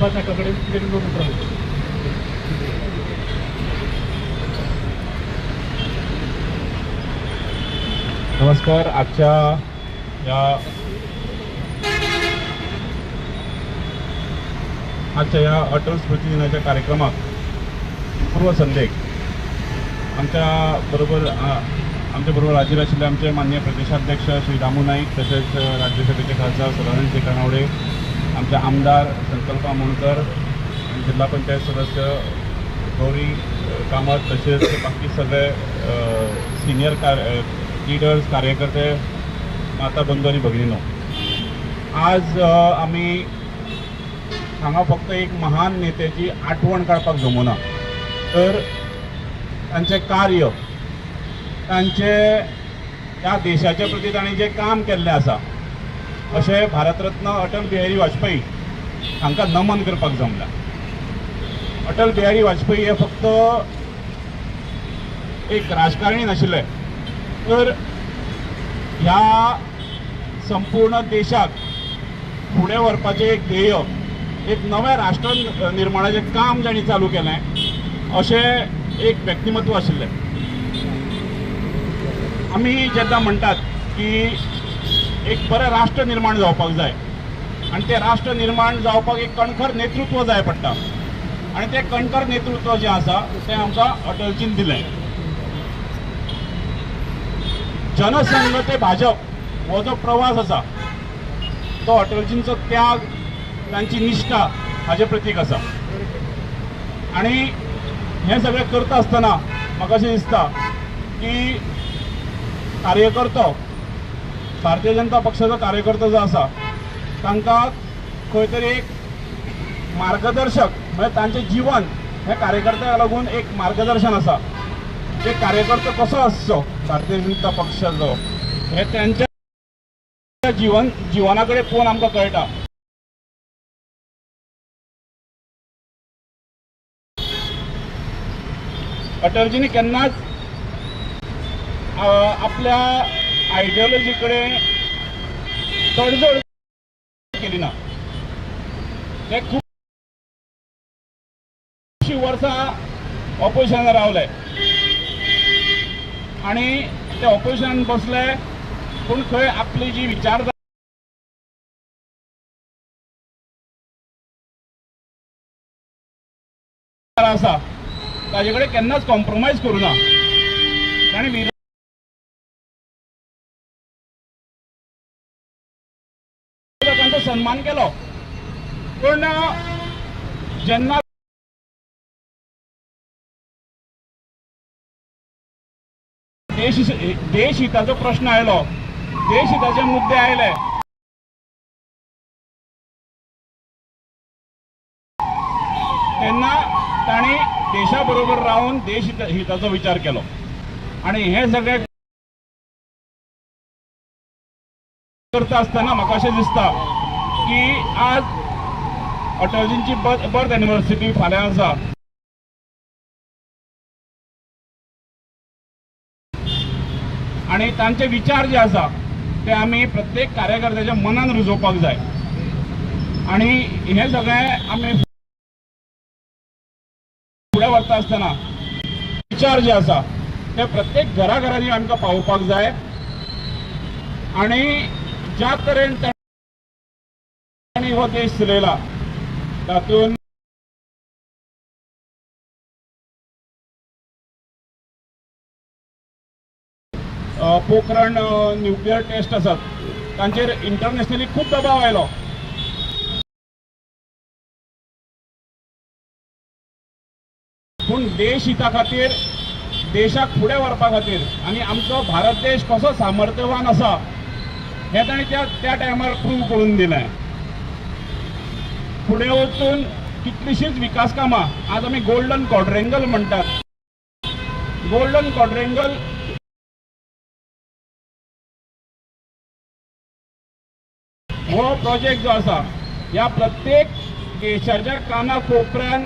नमस्कार. आजच्या या अटल स्मृती दिनाच्या कार्यक्रमात पूर्वसंध्येक आमच्याबरोबर हाजीर आशिल्ले आमचे माननीय प्रदेशाध्यक्ष श्री दामू नाईक, तसेच राज्यसभेचे खासदार सदानंद कानावडे, आमचे आमदार संकल्पा मोणकर, जिल्हा पंचायत सदस्य गौरी कामत, तसेच बाकी सगळे सिनियर लीडर्स, कार्यकर्ते, माता बंधू आणि भगिनीनो, आज आम्ही हांगा फक्त एक महान नेत्याची आठवण काडपाक जमना, तर तांचे कार्य, तांचे ह्या देशाचे प्रती तांणी जे काम केल्लें आसा अशें भारतरत्न अटल बिहारी वाजपेयी हांकां नमन करपाक जमला. अटल बिहारी वाजपेयी हे फक्त एक राजकारणी नाशिल्ले, तर ह्या संपूर्ण देशाक फुडें व्हरपाचें एक ध्येय, एक नव्या राष्ट्र निर्माणाचें काम जाणी चालू केलें अशें एक व्यक्तिमत्व आशिल्लें. आमी जेन्ना म्हणटात की एक बरें राष्ट्र निर्माण जावपाक जाय आनी तें राष्ट्र निर्माण जावपाक एक कणखर नेतृत्व जाय पडटा, आनी तें कणखर नेतृत्व जें आसा तें आमकां अटलजीन दिलें. जनसंघ ते भाजप हो जो प्रवास आसा तो अटलजींचो त्याग, तांची निश्ठा हाजे प्रतीक आसा. आनी हें सगळें करता आसतना म्हाका अशें दिसता की कार्यकर्तो, भारतीय जनता पक्षाचो कार्यकर्तो जो आसा तांकां खंय तरी एक मार्गदर्शक, म्हणजे तांचें जीवन हे कार्यकर्त्याक लागून एक मार्गदर्शन आसा. ते कार्यकर्तो कसो आसचो भारतीय जनता पक्षाचो हे त्यांच्या जिवना कडेन पळोवन आमकां कळटा. अटलजींनी केन्नाच आपल्या आयडियोलॉजी कडेन तडजोड केली ना. ते खूबशीं वर्सां ऑपोजिशनान रावले आनी ते ऑपोजिशनान बसले, पूण खंय आपली जी विचारधारा आसा ताजे कडेन केन्नाच कॉम्प्रोमायज करूं ना. ताणें विरोधकांचो सन्मान केलो, पूण जेन्ना देश हिताचो प्रश्न आयलो, देश हिताचे मुद्दे आयले, तेन्ना तांणी देशा बरोबर रावन देश हिताचो विचार केलो. आनी हे सगळे करता आसतना म्हाका अशें दिसता की आज अटलजींची बर्थ एनिवर्सरी फाल्यां आसा. आनी तांचे विचार जे आसा ते आमी प्रत्येक कार्यकर्त्याच्या मनान रुजोवपाक जाय. आनी हे सगळें आमी फुडें व्हरता आसतना विचार जे आसा ते प्रत्येक घराघरांनी आमकां पावोवपाक जाय. आनी ज्या तरेन तांणी हो देश चलयला तातूंत पोखरण न्यूक्लियर टेस्ट आसात तांचेर इंटरनॅशनली खूब दबाव आयलो. पूण देश हिता खातीर, देशाक फुडें व्हरपा खातीर आनी आमचो भारत देश कसो सामर्थ्यवान आसा हें ताणें त्या टायमार प्रूव करून दिलें. फुडें वचून कितलींशींच विकास कामां, आज आमी गोल्डन क्वाड्रँगल म्हणटात, गोल्डन क्वाड्रँगल हो प्रोजेक्ट जो आसा ह्या प्रत्येक देशाच्या काना कोपऱ्यान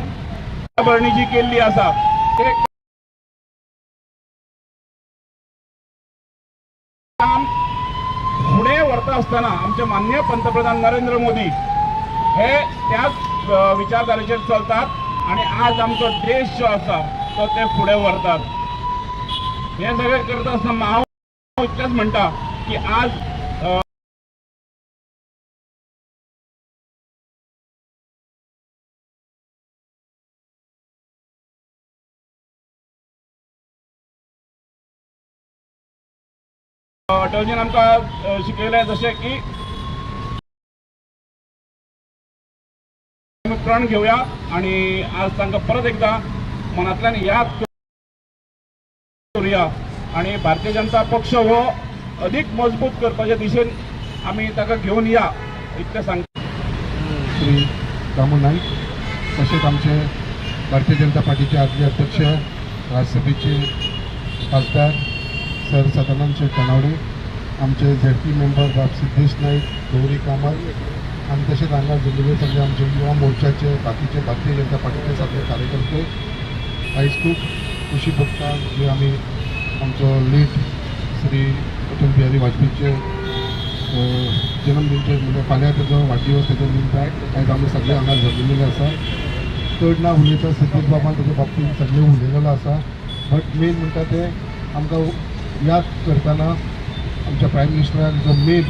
भरणी जी केल्ली आसा ते काम फुडें व्हरता आसतना आमचे माननीय पंतप्रधान नरेंद्र मोदी हे त्याच विचारधारेचेर चलतात आणि आज आमचो देश जो आसा तो ते फुडें व्हरतात. हे सगळें करता आसतना हांव इतलेंच म्हणटा की आज अटलजीन आमकां शिकयलें जशें की प्रण घेवया आणि आज तांकां परत एकदा मनांतल्यान याद करुया आणि भारतीय जनता पक्ष हो अधिक मजबूत करपाचे दिशेन आमी ताका घेवन या इतलें सांगता. श्री दामू नाईक तसेच आमचे भारतीय जनता पार्टीचे आदले अध्यक्ष राज्यसभेचे खासदार सर सदानंद शेठ कनावडे, आमचे झेडपी मेंबर बाब सिद्धेश नाईक, गौरी कामत आणि तसेच हांगा जल्लेले सगळे आमचे युवा मोर्चाचे बाकीचे भारतीय जनता पार्टीचे सगळे कार्यकर्ते आयज खूब खुशी भोगता जे आमी आमचो लीड श्री अटल बिहारी वाजपेयीचे जन्मदिनचे म्हणजे फाल्यां तेजो वाडदिवस तेच्या निमतान आयज आमी सगळे हांगा जल्लेले आसा. चड ना उलयता सिद्धेश बाबान तेच्या बाबतींत सगळे उलयलेलो आसा. बट मेन म्हणटा ते आमकां याद करतना आमच्या प्रायम मिनिस्टरान जो मेन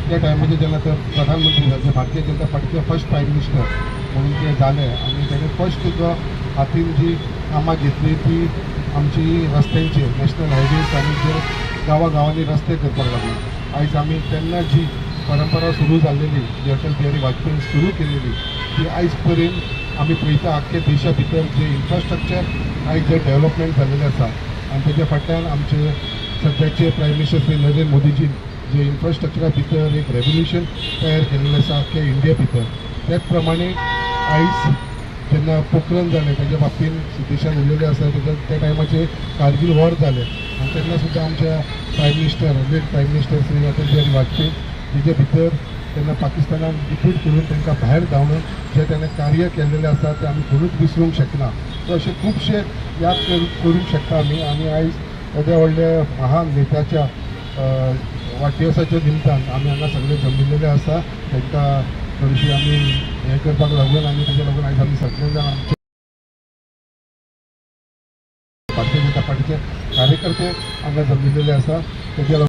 त्या टायमाचेर जेन्ना ते प्रधानमंत्री जाले भारतीय जनता पार्टीचे फर्स्ट प्रायम मिनिस्टर म्हणून ते जाले आणि ताणें फर्स्ट जो हातीन जी कामां घेतली ती आमची रस्त्यांचे नॅशनल हायवेज आणि जे गांवांनी रस्ते करपाक लागले. आयज आमी तेन्ना जी परंपरा सुरू जाल्लेली जी अटल बिहारी वाजपेयीन सुरू केलेली ती आयज पर्यंत आमी पळयता आख्खे देशा भितर जे इन्फ्रास्ट्रक्चर आयज जे डेव्हलपमेंट जाल्लेलें आसा आनी तेच्या फाटल्यान आमचे सद्याचे प्रायम मिनिस्टर श्री नरेंद्र मोदीजीन जे इन्फ्रास्ट्रक्चरा भितर एक रेव्होल्युशन तयार केल्लें आसा आख्ख्या इंडिया भितर. त्याच प्रमाणे आयज जेन्ना पोखरण जालें तेच्या बाबतींत सिद्धेशान उलयलें आसा त्या टायमाचेर कारगील वॉर जालें आनी तेन्ना सुद्दां आमच्या prime minister late prime minister Shri Atal Bihari Vajpayee तेजे भितर तेन्ना पाकिस्तानान डिफीट करून तांकां भायर धांवून जे ताणें कार्य केल्लेलें आसा तें आमी कोणूच विसरूंक शकना. सो अशे खुबशे याद करूंक शकता आमी. आनी आयज एद्या व्हडल्या महान नेत्याच्या वाडदिवसाच्या निमतान आमी हांगा सगळे जमिल्लेले आसा. तांकां थोडीशी आमी हें करपाक लागून आनी तेच्या लागून आयज आमी सगळे जाण आमचे भारतीय जनता पार्टीचे कार्यकर्ते हांगा जमिल्लेले आसा. तेच्या लागून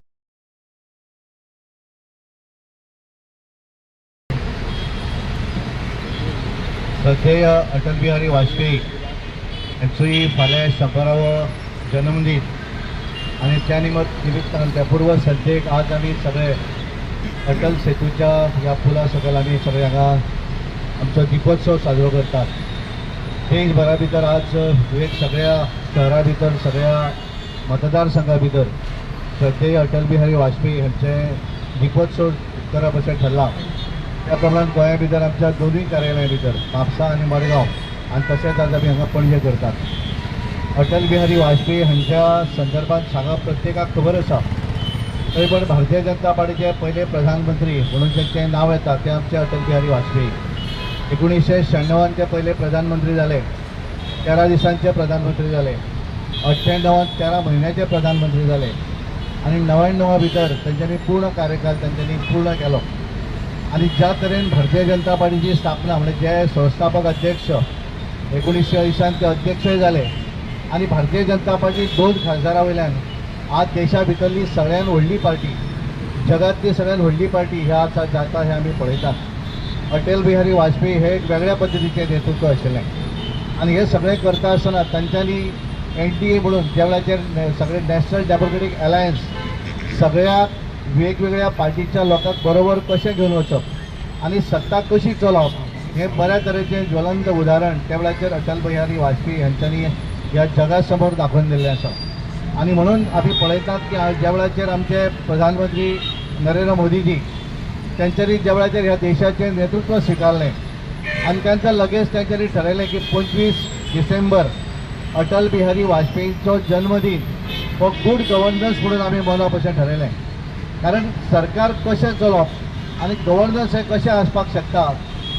श्रद्धेय अटल बिहारी वाजपेयी यांची फाल्यां 100वा जन्मदीन आणि त्या निमित्तान त्या पूर्व सद्येक आज आमी सगळे अटल सेतूच्या ह्या पुला सकयल आमी सगळे हांगा आमचो दिपोत्सव साजरो करतात. देशभरा भितर आज एक सगळ्या शहरा भितर सगळ्या मतदारसंघा भितर श्रद्धेय अटल बिहारी वाजपेयी हांचे दिपोत्सव करप अशें ठरलां. त्या प्रमाण गोंया भितर आमच्या दोनूय कार्यालयां भितर म्हापसा आनी मडगांव आनी तशेंच आज आमी हांगा पणजे करतात. अटल बिहारी वाजपेयी हांच्या संदर्भात सांगप प्रत्येकाक खबर आसा. तरी पण भारतीय जनता पार्टीचे पहिले प्रधानमंत्री म्हणून जेंचें नांव येता ते आमचे अटल बिहारी वाजपेयी. 1996 ते पहिले प्रधानमंत्री जाले, 13 दिसांचे प्रधानमंत्री जाले, 98 13 म्हयन्याचे प्रधानमंत्री जाले आणि 99 भितर तांच्यांनी पूर्ण कार्यकाळ तांच्यांनी पूर्ण केलो. आणि ज्या तरेन भारतीय जनता पार्टीची स्थापना म्हणजे जे संस्थापक अध्यक्ष 1980 ते अध्यक्षय जाले आणि भारतीय जनता पार्टी 2 खासदारां वयल्यान आज देशा भितरली सगळ्यात व्हडली पार्टी, जगातली सगळ्यात व्हडली पार्टी ह्या आतां जाता हें आमी पळयतात. अटल बिहारी वाजपेयी हे एक वेगळ्या पद्दतीचें नेतृत्व आशिल्लें आणि हे सगळें करता आसतना तांच्यांनी NDA म्हणून ज्या वेळाचेर सगळे नॅशनल डेमोक्रेटीक अलायन्स सगळ्या वेगवेगळ्या पार्टीच्या लोकांक बरोबर कशें घेवन वचप आणि सत्ता कशी चलोवप हे बऱ्या तरेचें ज्वलंत उदाहरण त्या वेळाचेर अटल बिहारी वाजपेयी हांच्यांनी ह्या जगा समोर दाखोवन दिल्लें आसा. आणि म्हणून आमी पळयतात की ज्या वेळाचेर आमचे प्रधानमंत्री नरेंद्र मोदीजी त्यांच्यानी ज्या वेळाचेर ह्या देशाचें नेतृत्व स्विकारलें आणि त्यांचं लगेच त्यांच्यानी ठरयलें की 25 डिसेंबर अटल बिहारी वाजपेयींचो जन्मदीन हो गुड गव्हर्नन्स म्हणून आमी मनोवप अशें ठरयलें. कारण सरकार कशें चलोवप आणि गव्हर्नन्स हे कशें आसपाक शकता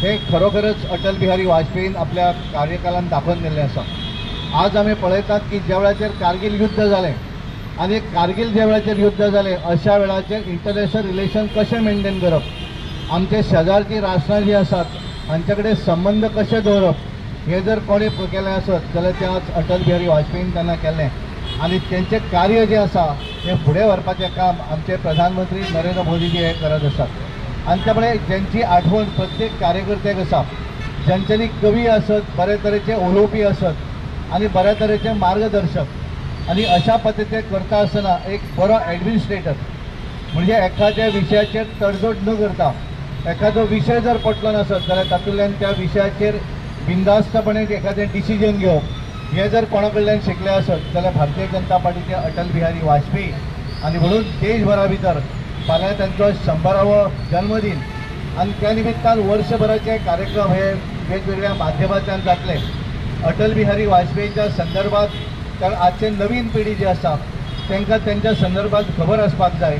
हे खरोखरच अटल बिहारी वाजपेयीन आपल्या कार्यकालान दाखोवन दिल्लें आसा. आज आमी पळयतात की ज्या वेळाचेर कारगिल युद्ध जालें आणि कारगिल ज्या वेळाचेर युद्ध जालें अशा वेळाचेर इंटरनॅशनल रिलेशन कशें मेंटेन करप, आमचे शेजारची राष्ट्रां जीं आसात हांच्याकडे संबंध कशे दवरप हे जर कोणी केलें आसत जाल्यार तें आज अटल बिहारी वाजपेयीन तेन्ना केल्लें आनी तेंचें कार्य जें आसा तें फुडें व्हरपाचें काम आमचे प्रधानमंत्री नरेंद्र मोदीजी हे करत आसात आनी त्यामुळे ज्यांची आठवण प्रत्येक कार्यकर्त्याक आसा ज्यांच्यांनी कवी असत बरे तरेचे उलोवपी असत आणि बऱ्या तरेचे मार्गदर्शक आणि अशा पद्धतीने करता आसतना एक बरो ॲडमिनिस्ट्रेटर म्हणजे एखाद्या विशयाचेर तडजोड न करता एखादो विषय जर पटलो नसत जाल्यार तातूंतल्यान त्या विशयाचेर बिंदास्तपणे एखादें डिसिजन घेवप हे जर कोणा कडल्यान शिकले आसत जाल्यार भारतीय जनता पार्टीचे अटल बिहारी वाजपेयी आणि म्हणून देशभरा भितर फाल्यां तांचो 100वा जन्मदीन आणि त्या निमित्तान वर्षभराचे कार्यक्रम हे वेगवेगळ्या माध्यमांतल्यान जातले अटल बिहारी वाजपेयीच्या संदर्भात कारण आजचे नवीन पिढी जी आसा तांकां त्यांच्या संदर्भात खबर आसपाक जाय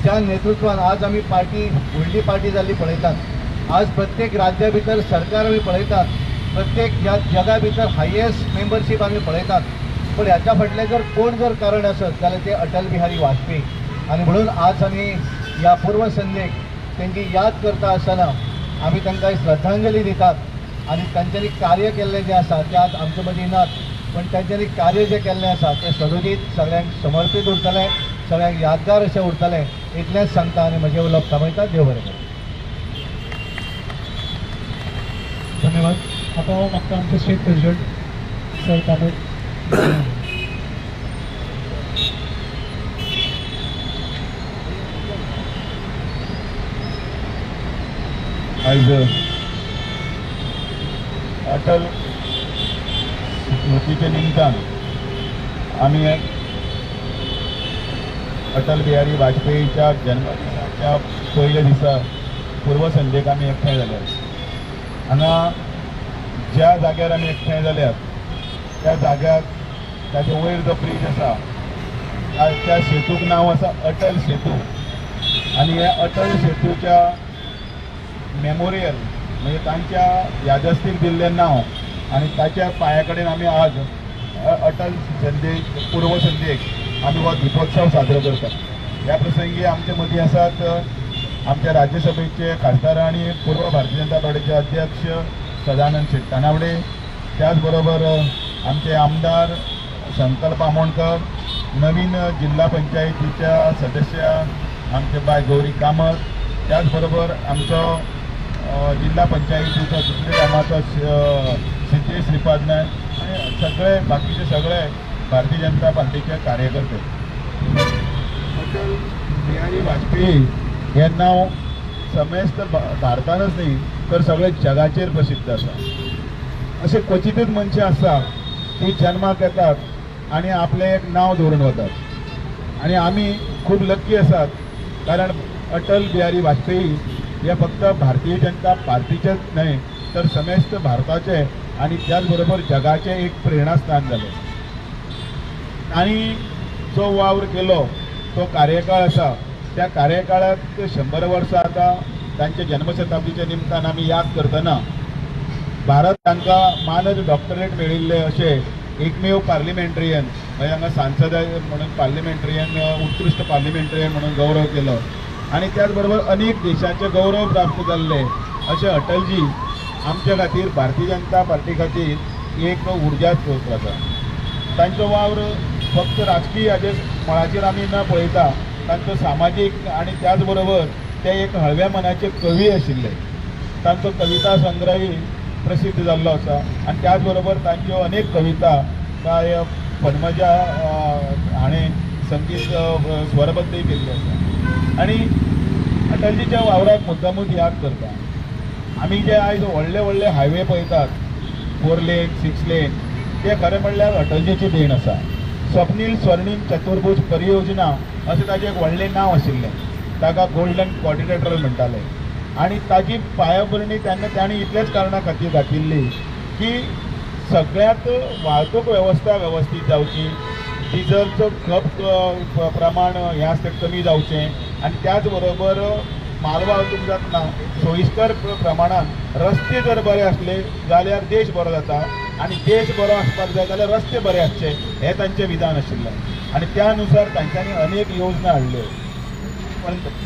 ज्या नेतृत्वान आज आमी पार्टी व्हडली पार्टी जाल्ली पळयतात आज प्रत्येक राज्या भितर सरकार आमी पळयतात प्रत्येक ह्या जगा भितर हायेस्ट मेंबरशीप आमी पळयतात पण ह्याच्या फाटलें जर कोण जर कारण आसत जाल्यार ते अटल बिहारी वाजपेयी आणि म्हणून आज आमी ह्या पूर्व संध्येक त्यांची याद करता आसतना आमी तांकां श्रद्धांजली दितात आणि तांच्यांनी कार्य केल्लें जें आसा तें आज आमचे मदीं नात पण तांच्यांनी कार्य जें केल्लें आसा तें सदोदीत सगळ्यांक समर्पीत उरतलें सगळ्यांक यादगार अशें उरतलें इतलेंच सांगता आनी म्हजें उलोवप थांबयता देव बरें करूं. धन्यवाद. आता हांव मागता आमचे स्टेट प्रेसिडेंट सर ताबड आज अटल स्मृतीच्या निमतान आम्ही अटल बिहारी वाजपेयीच्या जन्मदिनाच्या पयल्या दिसा पूर्व संध्येक आमी एकठांय जाल्यात हांगा ज्या जाग्यार आमी एकठांय जाल्यात त्या जाग्यार ताचे वयर जो ब्रीज आसा त्या सेतूक नांव आसा अटल सेतू आनी ह्या अटल सेतूच्या मेमोरियल म्हणजे तांच्या यादस्तीक दिल्लें नांव आणि ताच्या पांया कडेन आमी आज अटल संध्येक पूर्व संध्येक आमी हो दिपोत्सव साजरो करतात. ह्या प्रसंगी आमचे मदीं आसात आमच्या राज्यसभेचे खासदार आणि पूर्व भारतीय जनता पार्टीचे अध्यक्ष सदानंद शेट तानावडे त्याच बरोबर आमचे आमदार संकल्प आमोणकर नवीन जिल्हा पंचायतीच्या सदस्य आमचे बाय गौरी कामत त्याचबरोबर आमचो जिल्हा पंचायतीचो दुसरे क्रमांकाचो सिद्धेश श्रीपाद नायक आणि सगळे बाकीचे सगळे भारतीय जनता पार्टीचे कार्यकर्ते. अटल बिहारी वाजपेयी हे नाव समेस्त भारतानच न्ही तर सगळे जगाचेर प्रसिद्ध आसा. असे क्वचितच मनशां आसा की जन्माक येतात आणि आपले एक नाव दवरून वतात आणि आमी खूब लक्की आसात कारण अटल बिहारी वाजपेयी हे फक्त भारतीय जनता पार्टीचेच न्हय तर समेस्त भारताचे आणि त्याचबरोबर जगाचे एक प्रेरणास्थान झाले. आणि जो वावर केलो तो कार्यकाळ आसा त्या कार्यकाळात 100 वर्सां आता तांच्या जन्मशताब्दीच्या निमतान आमी याद करतना भारत तांकां मानद डॉक्टरेट मेळिल्ले अशे एकमेव पार्लिमेंट्रियन म्हणजे हांगा सांसद म्हणून पार्लिमेंट्रियन उत्कृश्ट पार्लिमेंट्रियन म्हणून गौरव केलो आणि त्याचबरोबर अनेक देशाचे गौरव प्राप्त जाल्ले अशे अटलजी आमच्या खातीर भारतीय जनता पार्टी खातीर एक उर्जा स्रोत आसा. तांचो वावर फक्त राजकीय हाचे मळाचेर आमी न पळयता तांचो सामाजीक आणि त्याचबरोबर ते एक हळव्या मनाचे कवी आशिल्ले. तांचो कविता संग्रही प्रसिद्ध जाल्लो आसा आणि त्याचबरोबर तांच्यो अनेक कविता काय पद्मजा हाणें संगीत स्वरबद्धय केल्ली आसा. आणि अटलजीच्या वावराक मुद्दामूच याद करता आमी जे आयज व्हडले व्हडले हायवे पळयतात 4 लेन 6 लेन ते खरें म्हणल्यार अटलजीची देण आसा. स्वप्नील स्वर्णीम चतुर्भुज परियोजना अशें ताचें एक व्हडलें नांव आशिल्लें ताका गोल्डन क्वाड्रिलेटरल म्हणटाले आणि ताची पायाभरणी तेन्ना तांणी इतलेच कारणां खातीर घातिल्ली की सगळ्यात वाहतूक वेवस्था वेवस्थीत जावची डिझलचो खप प्रमाण हें आसता कमी जावचें आणि त्याचबरोबर माल वाहतूक जातना सोयीस्कर प्रमाणान रस्ते जर बरे आसले जाल्यार देश बरो जाता आणि देश बरो आसपाक जाय जाल्यार रस्ते बरे आसचे हें तांचें विधान आशिल्लें आणि त्यानुसार तांच्यांनी अनेक योजना हाडल्यो.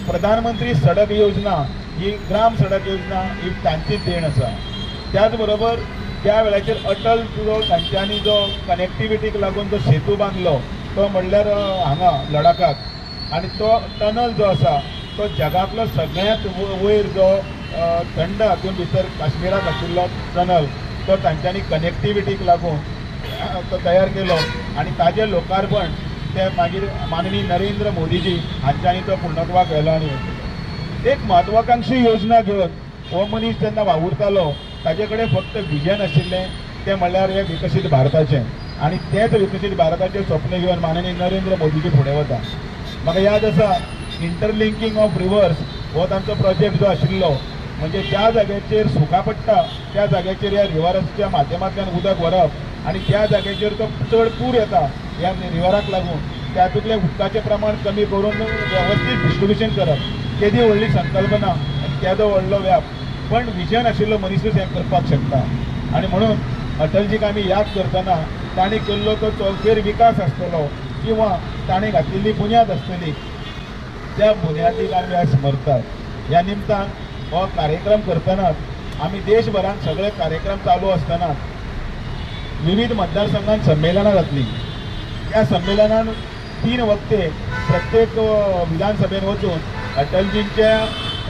प्रधानमंत्री सडक योजना ही ग्राम सडक योजना ही तांची देण आसा. त्याच बरोबर त्या वेळाचेर अटल जो तांच्यांनी जो कनेक्टिविटीक लागून जो सेतू बांदलो तो म्हणल्यार हांगा लडाखाक आनी तो टनल जो आसा तो जगांतलो सगळ्यांत वयर जो थंड हातून भितर काश्मीराक आशिल्लो टनल तो तांच्यांनी कनेक्टिविटीक लागून तो तयार केलो आनी ताजें लोकार्पण ते मागीर माननीय नरेंद्र मोदीजी हांच्यांनी तो पूर्णत्वाक व्हेलो आनी एक म्हत्वाकांक्षी योजना घेवन हो मनीस जेन्ना वावुरतालो ताजे कडेन फक्त विजन आशिल्लें तें म्हणल्यार हे विकसीत भारताचें आनी तेच विकसीत भारताचें स्वप्न घेवन माननीय नरेंद्र मोदीजी फुडें वता. म्हाका याद आसा इंटरलिंकींग ऑफ रिवर्स हो तांचो प्रोजेक्ट जो आशिल्लो म्हणजे ज्या जाग्याचेर सुका पडटा त्या जाग्याचेर ह्या रिवराच्या माध्यमांतल्यान उदक व्हरप आनी त्या जाग्याचेर तो चड पूर येता ह्या रिवराक लागून त्यातूंतलें उदकाचें प्रमाण कमी करून वेवस्थीत डिस्ट्रिब्युशन करप केदी व्हडली संकल्पना आनी केदो व्हडलो व्याप पण विजन आशिल्लो मनीसूच हें करपाक शकता. आनी म्हणून अटलजीक आमी याद करतना ताणें केल्लो तो चौफेर विकास आसतलो किंवा ताणें घातिल्ली बुन्याद आसतली त्या बुन्यादीक आमी आज स्मरतात. ह्या निमतान हो कार्यक्रम करतनाच आमी देशभरात सगळे कार्यक्रम चालू आसतना विविध मतदारसंघांत संमेलनां जातलीं. त्या संमेलनान 3 वक्ते प्रत्येक विधानसभेन वचून अटलजींच्या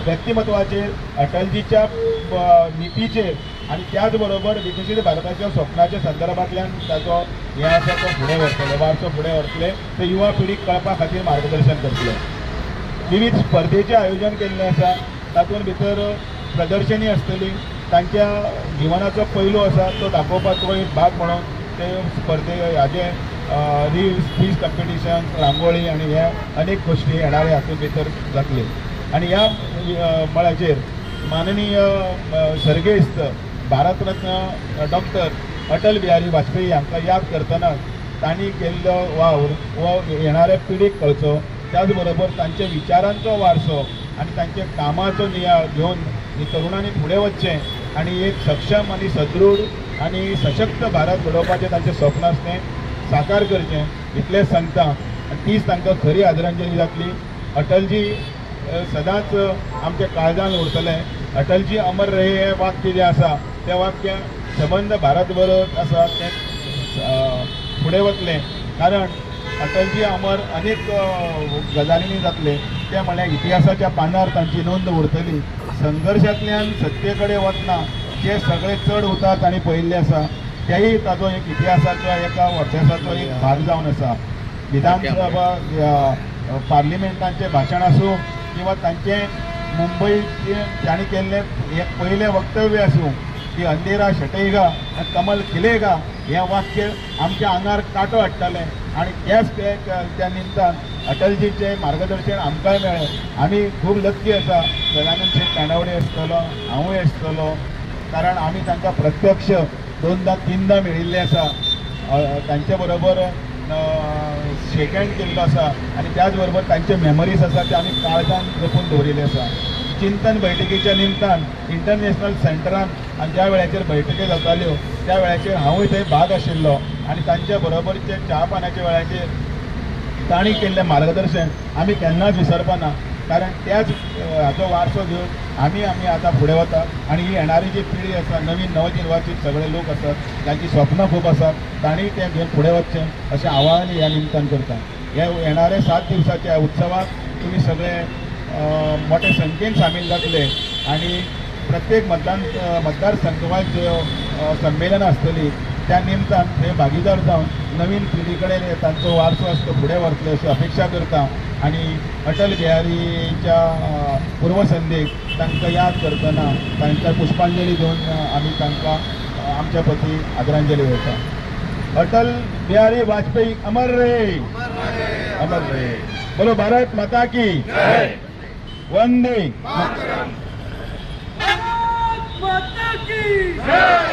व्यक्तिमत्वाचेर अटलजीच्या नितीचेर आनी त्याच बरोबर विकसीत भारताच्या स्वप्नाच्या संदर्भांतल्यान ताचो हें आसा तो फुडें व्हरतले वारसो फुडें व्हरतले ते युवा पिढीक कळपा खातीर मार्गदर्शन करतले. विविध स्पर्धेचें आयोजन केल्लें आसा तातूंत भितर प्रदर्शनी आसतली तांच्या जिवनाचो पैलू आसा तो दाखोवपाचो एक भाग म्हणून ते स्पर्धे हाजे रिल्स क्विज कॉम्पिटिशन रांगोळी आनी हे अनेक गोश्टी येणारे हातूंत भितर जातले. आनी ह्या मळाचेर माननीय सर्गेस्त भारतरत्न डॉक्टर अटल बिहारी वाजपेयी हांकां याद करतना तांणी केल्लो वावर हो येणाऱ्या पिढीक कळचो. त्याच बरोबर तांच्या विचारांचो वारसो आनी तांच्या कामाचो नियाळ घेवन तरुणांनी फुडें वचचें आनी एक सक्षम आनी सदृढ आनी सशक्त भारत घडोवपाचें तांचें स्वप्न आसा तें साकार करचें इतलेंच सांगता. आनी तीच तांकां खरी आदरांजली जातली. अटलजी सदांच आमच्या काळजान उरतले. अटलजी अमर रहे हें वाक्य जें आसा तें वाक्य संबंध भारत बरोबर आसा तें फुडें वतलें कारण अटलजी अमर अनेक गजालींनी जातले ते म्हळ्यार इतिहासाच्या पानार तांची नोंद उरतली. संघर्शांतल्यान सत्ते कडेन वतना जे सगळे चड उतार तांणी पळयल्ले आसा तेय ताचो एक इतिहासाचो एका वर्साचो एक भाग जावन आसा. विधानसभा पार्लिमेंटाचें भाशण आसूं किंवा तांचें मुंबईचें तांणी केल्लें एक पयलें वक्तव्य आसूं की अंधेरा छटयगा कमल खिलेगा हें वाक्य आमच्या आंगार कांटो हाडटालें आनी त्याच त्या निमतान अटलजीचें मार्गदर्शन आमकांय मेळ्ळें. आमी खूब लक्की आसा सदानंद शेट काणावडे आसतलो हांवूय आसतलो कारण आमी तांकां प्रत्यक्ष 2दा-3दा मेळिल्ले आसा. तांचे बरोबर शेक हँड केल्लो आसा आनी त्याच बरोबर तांचे मेमरीज आसा ते आमी काळजान जपून दवरिल्ले आसा. चिंतन बैठकीच्या निमतान इंटरनॅशनल सेंटरान आनी ज्या वेळाचेर बैठकी जाताल्यो त्या वेळाचेर हांवूय थंय भाग आशिल्लो आनी तांच्या बरोबरचे च्या पानाच्या वेळाचेर तांणी केल्लें मार्गदर्शन आमी केन्नाच विसरपाना कारण त्याच हाचो वारसो घेवन आमी आतां फुडें वता आनी ही येणारी जी पिढी आसा नवीन नवनिर्वाचित सगळे लोक आसात तांची स्वप्नां खूब आसात तांणी तें घेवन फुडें वचचें अशें आवाहन ह्या निमतान करता. हे येणाऱ्या 7 दिवसाच्या उत्सवाक तुमी सगळे मोठे संख्येन सामील जातले आनी प्रत्येक मतदारसंघात ज्यो संमेलनां आसतलीं त्या निमतान थंय भागीदार जावन नवीन पिढी कडेन तांचो वारसो आसा तो फुडें व्हरतले अशी अपेक्षा करता आनी अटल बिहारीच्या पूर्वसंध्येक तांकां याद करतना तांकां पुष्पांजली दिवन आमी तांकां आमच्या प्रती आदरांजली वयता. अटल बिहारी वाजपेयी अमर रहे अमर रहे. बोलो भारत माता की वंदे माता की जय.